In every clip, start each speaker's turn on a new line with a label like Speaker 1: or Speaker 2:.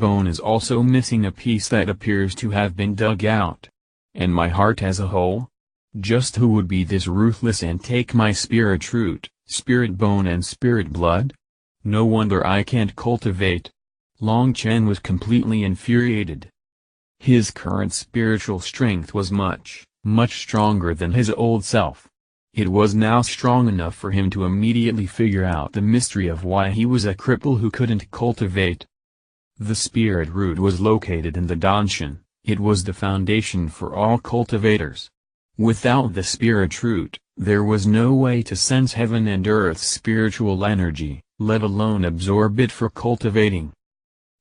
Speaker 1: bone is also missing a piece that appears to have been dug out. And my heart has a hole? Just who would be this ruthless and take my spirit root, spirit bone and spirit blood? No wonder I can't cultivate. Long Chen was completely infuriated. His current spiritual strength was much stronger than his old self. It was now strong enough for him to immediately figure out the mystery of why he was a cripple who couldn't cultivate. The spirit root was located in the Danshan. It was the foundation for all cultivators. Without the spirit root, there was no way to sense heaven and earth's spiritual energy, let alone absorb it for cultivating.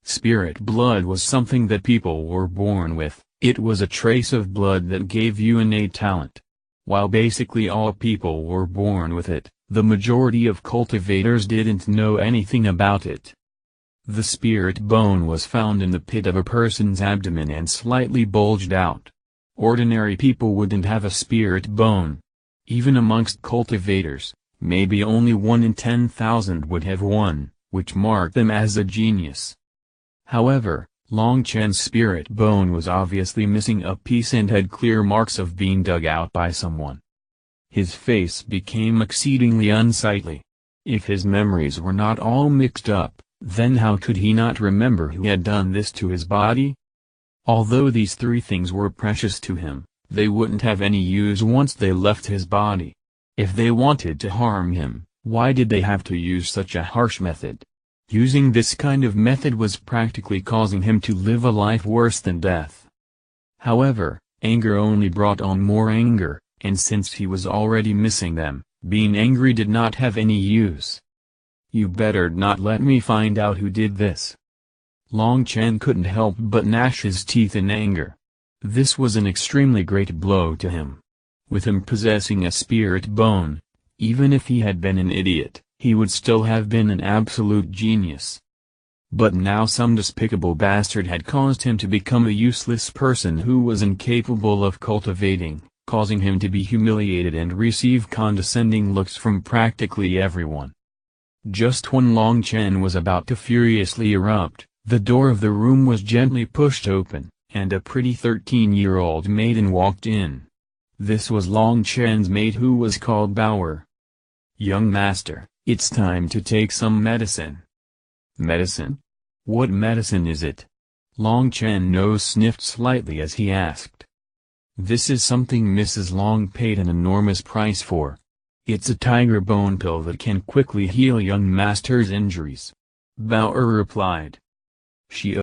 Speaker 1: Spirit blood was something that people were born with. It was a trace of blood that gave you innate talent. While basically all people were born with it, the majority of cultivators didn't know anything about it. The spirit bone was found in the pit of a person's abdomen and slightly bulged out. Ordinary people wouldn't have a spirit bone. Even amongst cultivators, maybe only 1 in 10,000 would have one, which marked them as a genius. However, Long Chen's spirit bone was obviously missing a piece and had clear marks of being dug out by someone. His face became exceedingly unsightly. If his memories were not all mixed up, then how could he not remember who had done this to his body? Although these 3 things were precious to him, they wouldn't have any use once they left his body. If they wanted to harm him, why did they have to use such a harsh method? Using this kind of method was practically causing him to live a life worse than death. However, anger only brought on more anger, and since he was already missing them, being angry did not have any use. You better not let me find out who did this. Long Chen couldn't help but gnash his teeth in anger. This was an extremely great blow to him. With him possessing a spirit bone, even if he had been an idiot, he would still have been an absolute genius. But now some despicable bastard had caused him to become a useless person who was incapable of cultivating, causing him to be humiliated and receive condescending looks from practically everyone. Just when Long Chen was about to furiously erupt, the door of the room was gently pushed open, and a pretty 13-year-old maiden walked in. This was Long Chen's maid who was called Bauer. "Young master, it's time to take some medicine." "Medicine? What medicine is it?" Long Chen's nose sniffed slightly as he asked. "This is something Mrs. Long paid an enormous price for. It's a tiger bone pill that can quickly heal young master's injuries," Bauer replied. She